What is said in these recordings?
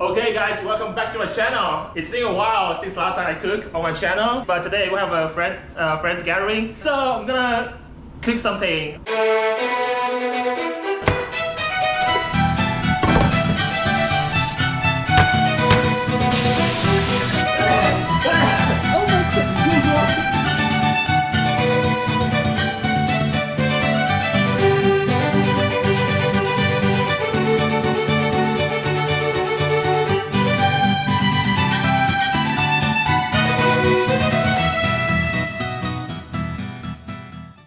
Okay guys, welcome back to my channel. It's been a while since last time I cooked on my channel, but today we have a friend gathering, so I'm gonna cook something.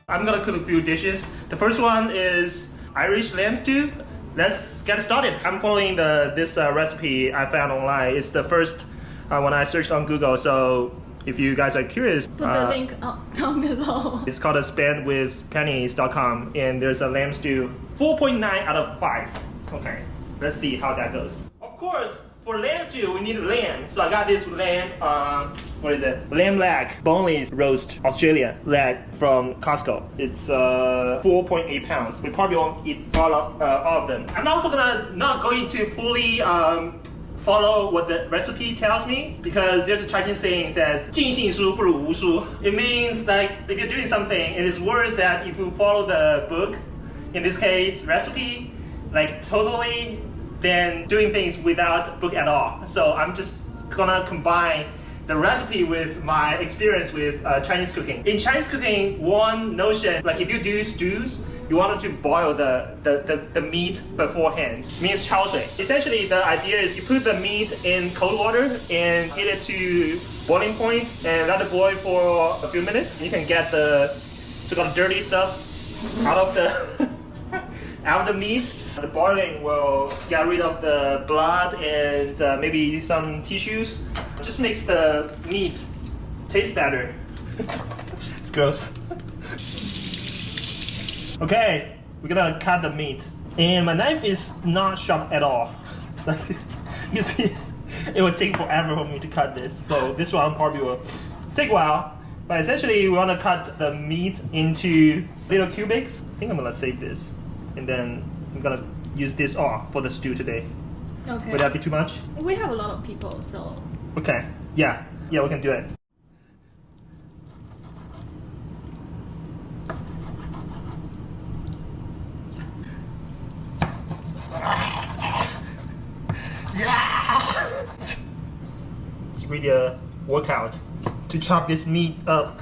I'm gonna cook a few dishes. The first one is Irish lamb stew. Let's get started. I'm following this recipe I found online. It's the first when I searched on Google. So if you guys are curious, put the link down below. It's called a spendwithpennies.com, and there's a lamb stew 4.9 out of 5. Okay, let's see how that goes. Of course, for lamb stew, we need lamb. So I got this lamb, what is it? Lamb leg, boneless roast, Australia leg from Costco. It's 4.8 pounds. We probably won't eat all of them. I'm also not going to fully follow what the recipe tells me, because there's a Chinese saying that says 尽信书不如无书. It means like if you're doing something, it is worse that if you follow the book, in this case recipe, like totally, than doing things without book at all. So I'm just gonna combine the recipe with my experience with Chinese cooking. In Chinese cooking, one notion, like if you do stews, you wanted to boil the meat beforehand. Means 焯水. Essentially, the idea is you put the meat in cold water and heat it to boiling point and let it boil for a few minutes. You can get the so-called dirty stuff out of the meat. The boiling will get rid of the blood and maybe some tissues. Just makes the meat taste better. It's gross. Okay, we're gonna cut the meat. And my knife is not sharp at all. It's like, you see, it would take forever for me to cut this. So this one probably will take a while. But essentially, we wanna cut the meat into little cubics. I think I'm gonna save this. And then I'm gonna use this all for the stew today. Okay. Would that be too much? We have a lot of people, so. Okay. Yeah, we can do it. It's really a workout to chop this meat up.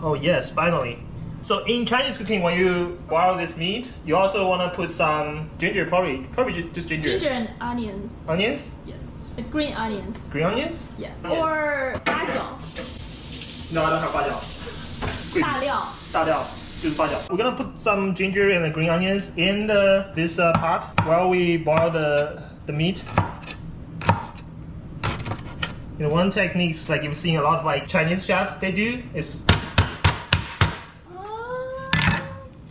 Oh yes, finally. So in Chinese cooking, when you boil this meat, you also want to put some ginger, probably just ginger. Ginger and onions. Onions? Yeah. Green onions. Green onions? Yeah. Onions. Or 八角. No, I don't have 八角. 大料. 大料就是八角. We're gonna put some ginger and the green onions in this pot while we boil the meat. You know, one technique is like you've seen a lot of like Chinese chefs they do is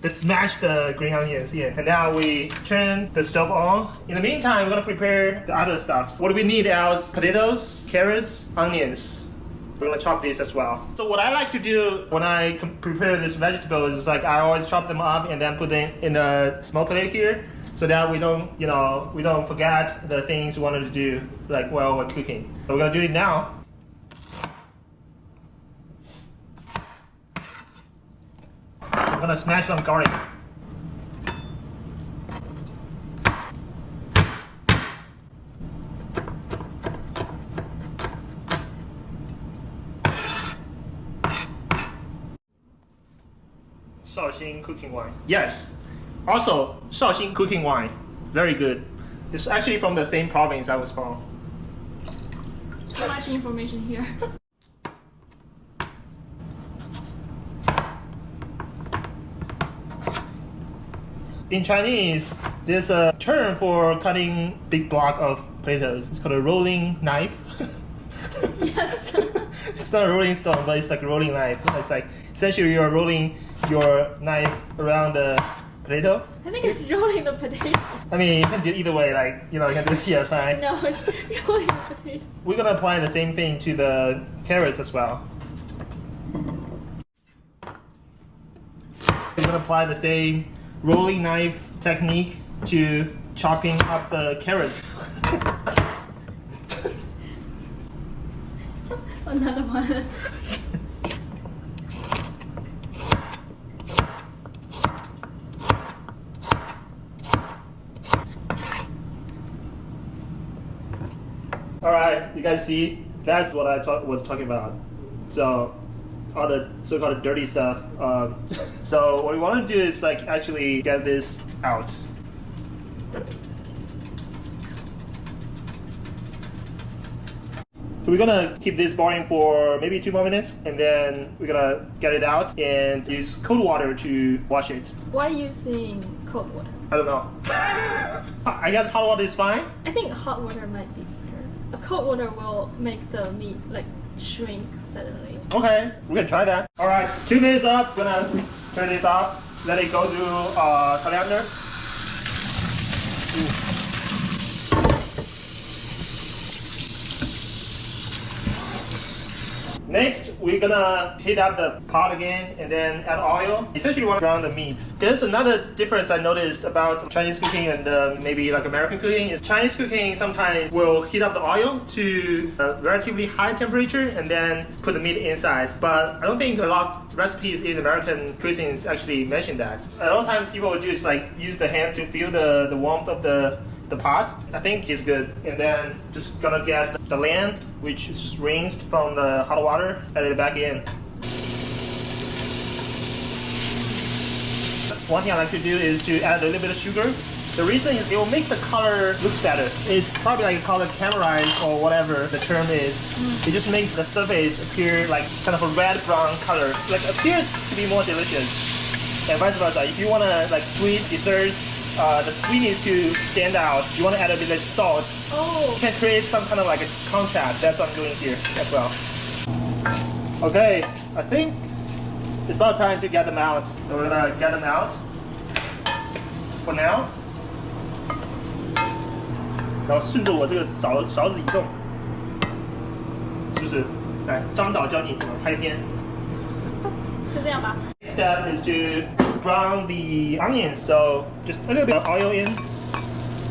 they smash the green onions in, and now we turn the stove on. In the meantime, we're gonna prepare the other stuff. What do we need else? Potatoes, carrots, onions. We're gonna chop these as well. So what I like to do when I prepare this vegetable is like I always chop them up and then put them in a small plate here, so that we don't forget the things we wanted to do like while we're cooking. So we're gonna do it now. I'm gonna smash some garlic. Shaoxing cooking wine. Yes. Also, Shaoxing cooking wine. Very good. It's actually from the same province I was from. Too much information here. In Chinese, there's a term for cutting big block of potatoes. It's called a rolling knife. Yes. It's not a rolling stone, but it's like a rolling knife. It's like essentially you're rolling your knife around the potato. I think it's rolling the potato. I mean, you can do it either way, like, you can do it here, fine. No, it's rolling the potato. We're gonna apply the same thing to the carrots as well. We're gonna apply the same rolling knife technique to chopping up the carrots. Another one. All right, you guys see? That's what I was talking about. So, all the so-called dirty stuff. So what we want to do is like actually get this out. So we're gonna keep this boiling for maybe 2 more minutes, and then we're gonna get it out and use cold water to wash it. Why using cold water? I don't know. I guess hot water is fine. I think hot water might be better. A cold water will make the meat like shrink suddenly. Okay, we can try that. All right, 2 minutes up. Gonna turn this off. Let it go through coriander. Next, we're gonna heat up the pot again and then add oil. Essentially, we want to brown the meat. There's another difference I noticed about Chinese cooking and maybe like American cooking is Chinese cooking sometimes will heat up the oil to a relatively high temperature and then put the meat inside. But I don't think a lot of recipes in American cuisines actually mention that. A lot of times people will just like use the hand to feel the warmth of the pot. I think it's good. And then just gonna get the lamb, which is just rinsed from the hot water, add it back in. One thing I like to do is to add a little bit of sugar. The reason is it will make the color looks better. It's probably like called caramelize or whatever the term is. It just makes the surface appear like kind of a red-brown color. Like appears to be more delicious. And vice versa. If you wanna like sweet desserts, the sweetness to stand out, you want to add a bit of salt. Oh. You can create some kind of like a contrast. That's what I'm doing here as well. Okay, I think it's about time to get them out. So we're gonna get them out for now. 然后顺着我这个勺子移动，是不是？来，张导教你怎么拍片。就这样吧。Next step is to brown the onions, so just a little bit of oil in.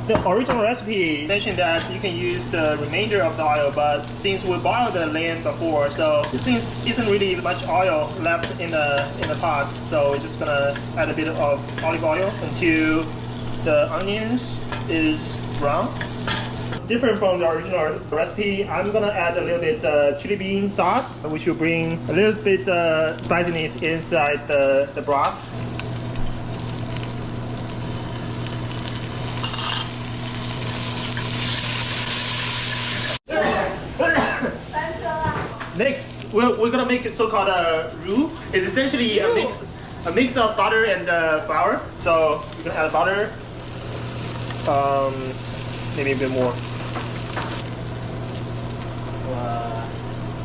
The original recipe mentioned that you can use the remainder of the oil, but since we boiled the lamb before, so since isn't really much oil left in the pot, so we're just gonna add a bit of olive oil until the onions is brown. Different from the original recipe, I'm gonna add a little bit chili bean sauce, which will bring a little bit spiciness inside the broth. Next, we're gonna make it so-called roux. It's essentially a mix of butter and flour. So we're gonna add butter, maybe a bit more.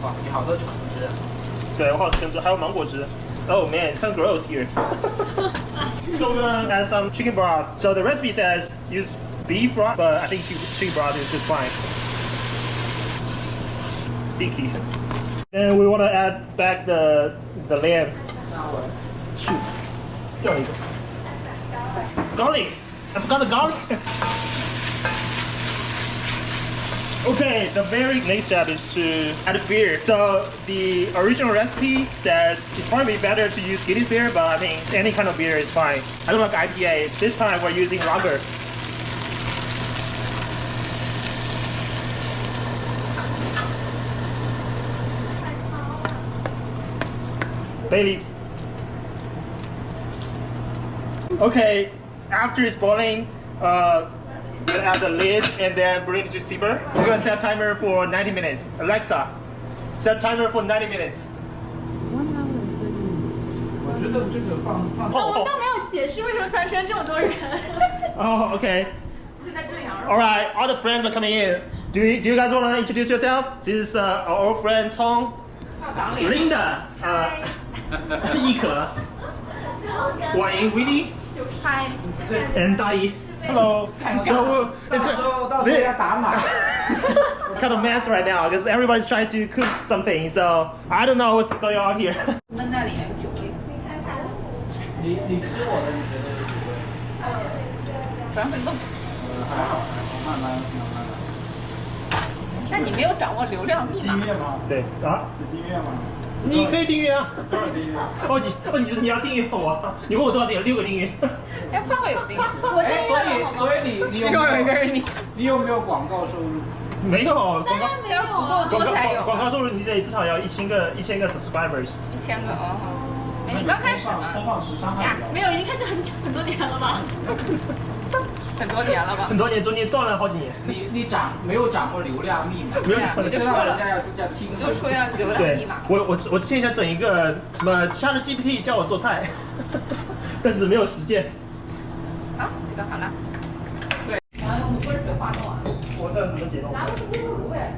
哇，你好多橙汁。对，我好多橙汁，还有芒果汁。Oh man, it's kind of gross here. So we're gonna add some chicken broth. So the recipe says use beef broth, but I think chicken broth is just fine. Sticky. And we want to add back the lamb. Shoot. 这样一个。Garlic. I forgot the garlic. Okay, the very next step is to add beer. So the original recipe says it's probably better to use Guinness beer, but I think any kind of beer is fine. I don't like IPA. This time we're using lager. Bay leaves. Okay, after it's boiling, we'll add the lid and then bring it to simmer. We're gonna set timer for 90 minutes. Alexa, set timer for 90 minutes. 我们都没有解释为什么突然出现这么多人。Oh, okay. All right, all the friends are coming in. Do you guys want to introduce yourself? This is our old friend Tong, Linda, 易可, Wang, Winnie, and Dai. Hello. So it's kind of mess right now because everybody's trying to cook something. So I don't know what's going on here. 焖在里面久一点。你吃我的，你觉得2分钟。还好，慢慢。但你没有掌握流量密码。订阅吗？对啊，有订阅吗？你可以订阅啊。多少订阅？你要订阅我啊？你问我多少订？6个订阅。哎，会不会有订阅？我订阅了，所以你其中有一个人你有没有广告收入？没有广告。没有足够多才有。广告收入你得至少要1000个subscribers。1000个哦。哎，你刚开始吗？播放13万。没有，已经开始很多年了吧？很多年了吧？很多年，中间断了好几年。你没有掌握流量密码？没有，我就说了，要听，我就说要流量密码。我之前想整一个什么 ChatGPT 教我做菜，但是没有实践。好，这个好了。对。然后用温水化冻啊。我这怎么解冻？拿个微波炉呗。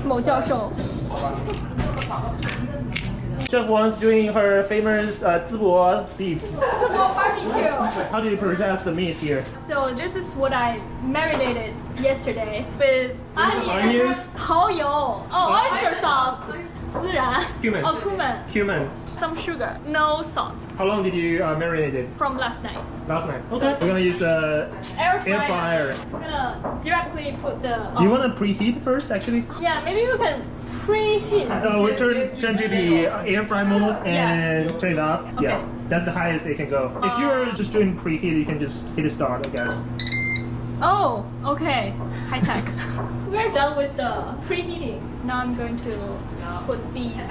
某教授。 Chef Wang's doing her famous Zibo beef. Zibo BBQ. How do you process the meat here? So this is what I marinated yesterday with onions, 蚝油, oyster sauce, 孜然, Cumin. cumin, some sugar, no salt. How long did you marinate it? From last night. Last night. Okay. We're gonna use Air air fryer. I'm gonna directly put the. Do you want to preheat first, actually? Yeah, maybe we can preheat. So we turn to the air fry mode and turn it up. Okay. Yeah, that's the highest it can go. If you're just doing preheat, you can just hit start, I guess. Oh, okay. High tech. We're done with the preheating. Now I'm going to put these.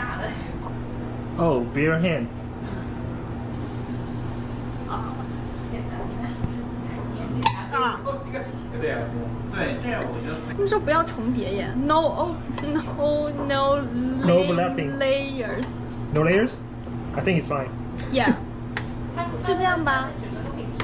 Oh, bare hand. 啊！就这样。对，这样我觉得。他们说不要重叠耶。No, oh, no overlapping. layers. No layers? I think it's fine. Yeah. 就这样吧。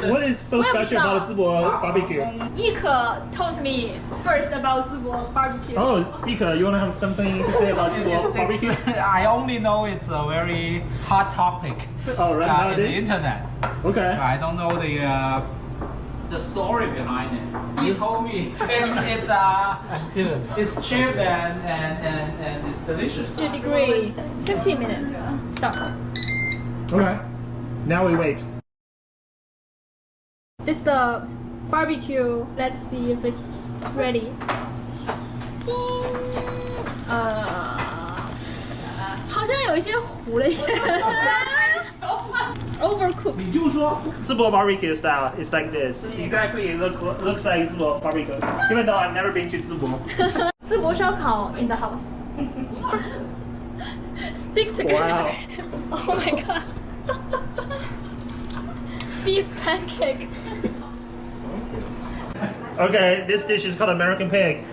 What is so special about Zibo BBQ? Ika told me first about Zibo BBQ. Oh, Ika, you want to have something to say about Zibo BBQ? I only know it's a very hot topic Oh, right, in the nowadays? internet. Okay. I don't know the story behind it. He told me it's cheap and it's delicious. 2 degrees. 15 minutes. Start. Okay. Now we wait. This is the barbecue. Let's see if it's ready. 好像有一些糊了耶。Overcooked. 你就说 Zibo barbecue style is like this. Exactly, it looks like Zibo barbecue. Even though I've never been to Zibo. 淄博烧烤 in the house. Stick together. Wow. Oh my god. Beef pancake. Okay, this dish is called American pig.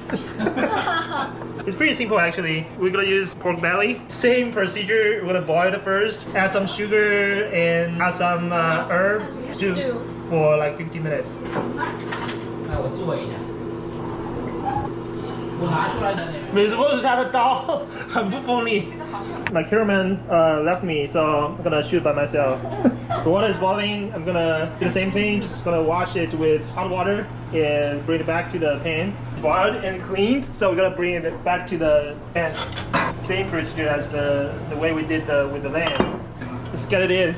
It's pretty simple actually. We're gonna use pork belly. Same procedure. We're gonna boil it first, add some sugar and add some herb stew for like 50 minutes. 那我做一下。我拿出来的那个。每次都是他的刀，很不锋利。My cameraman left me, so I'm gonna shoot by myself. The water is boiling. I'm gonna do the same thing. Just gonna wash it with hot water and bring it back to the pan. Boiled and cleaned, so we're gonna bring it back to the pan. Same procedure as the way we did with the lamb. Let's get it in.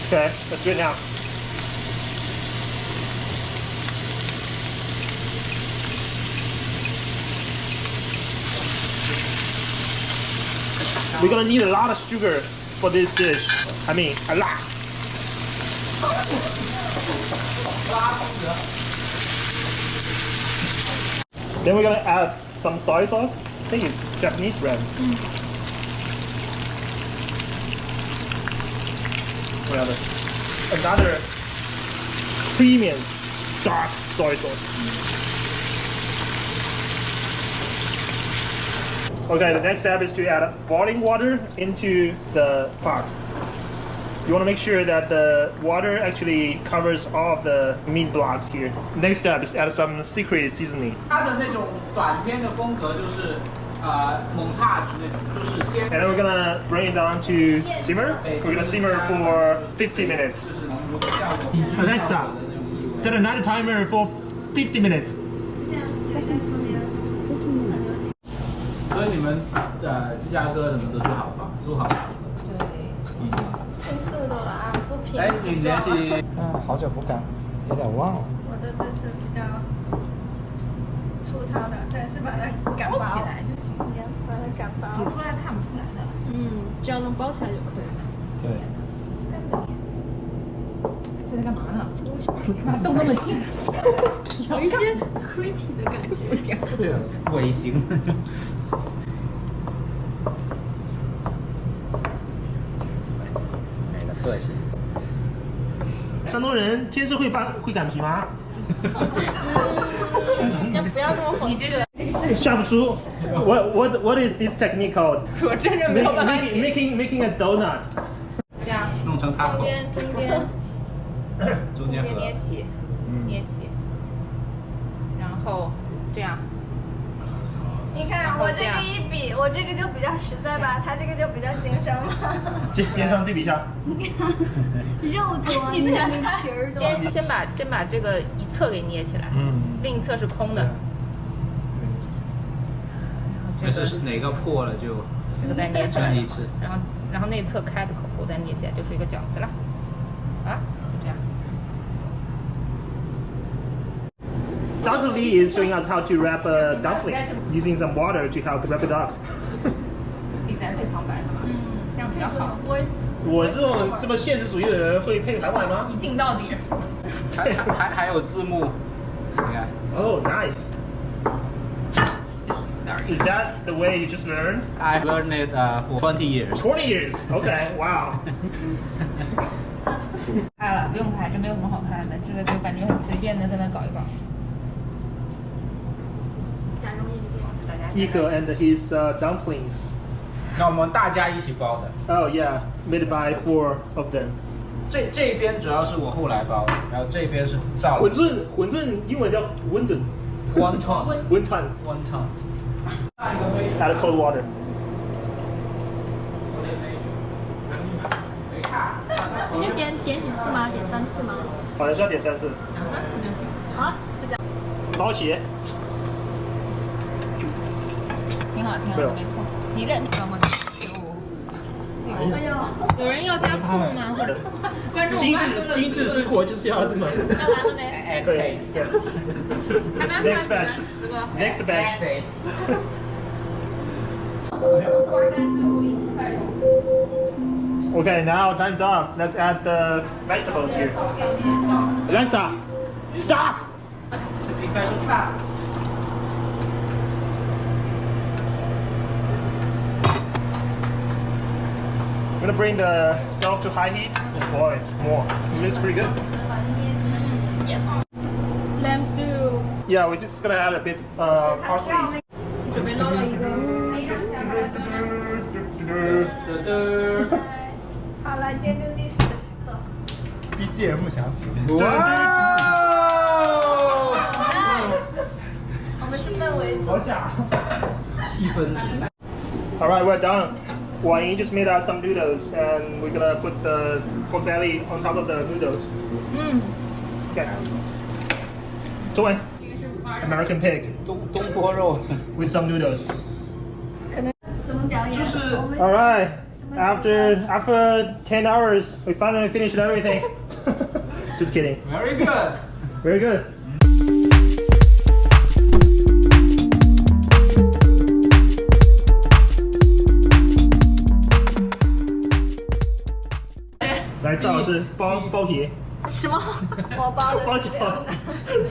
Okay, let's do it now. We're gonna need a lot of sugar for this dish. I mean, a lot. Then we're gonna add some soy sauce. I think it's Japanese brand. Whatever. Another premium dark soy sauce. Okay, the next step is to add boiling water into the pot. You want to make sure that the water actually covers all of the meat blocks here. Next step is add some secret seasoning. 它的那种短片的风格就是montage 那种，就是先。And then we're gonna bring it down to simmer. We're gonna simmer for 50 minutes. Alexa, set another timer for 50 minutes. 所以你们芝加哥什么都是好房，租好房子。对。很素的啊，不平来，形状。请联系。啊，好久不敢，有点忘了。我的都是比较粗糙的，但是把它擀薄起来就行，把它擀薄。煮出来看不出来的。只要能包起来就可以了。对。这在干嘛呢？动那么近，有一些 creepy 的感觉。对啊，尾形。哪个特写？山东人天生会擀皮吗？不要这么讽刺。下不出。What is this technique called? 我真的没有办法解。 Making a donut. 这样，弄成塔口。中间捏起，然后这样。你看我这个一比，我这个就比较实在吧，他这个就比较精神了。肩上对比一下。肉多，你那个皮儿多。先把这个一侧给捏起来，另一侧是空的。这是哪个破了就这个再捏起来一次，然后内侧开的口再捏起来，就是一个饺子了。啊，这样。Dr. Lee is showing us how to wrap a dumpling using some water to help wrap it up. 底咱配旁白的嘛，这样比较好。我这么现实主义的人会配旁白吗？一镜到底。还有字幕，你看。Oh, nice. Sorry. Is that the way you just learned? I learned it for 20 years. 20 years. Okay. Wow. 拍了，不用拍，这没有什么好拍的，这个就感觉很随便的在那搞一搞。加重眼睛。 Iko and his dumplings. 那我们大家一起包的。 Oh yeah, made by 4 of them. 这边主要是我后来包的，然后这边是照馄饨英文叫温炖。 wonton Wonton. wonton。 Add cold water. 你点几次吗？点3次吗？好像是要点3次。2、3次就行。好，就这样。包起。挺好，没错。你这你转过去。哎呦，有人要加醋吗？或者观众精致生活就是要这么。看完了没？可以。他刚 Next batch. Next batch. Okay, now time's up. Let's add the vegetables here. Alexa, stop! 应该是差。 I'm gonna bring the stove to high heat. Just boil it more. It looks pretty good. Yes. Lamb soup. Yeah, we're just gonna add a bit parsley. 准备捞了一个。好了，见证历史的时刻。 BGM 响起。哇！Nice。我们是氛围组。好假。气氛。 All right, we're done. Wang just made us some noodles, and we're gonna put the pork belly on top of the noodles. Okay. 中文 American pig 东坡肉 with some noodles. 怎么表演？就是。 All right. After 10 hours, we finally finished everything. Just kidding. Very good. Very good.来，赵老师包皮。什么？我包的是这样的。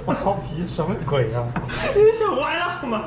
包皮什么鬼啊？你想歪了吗？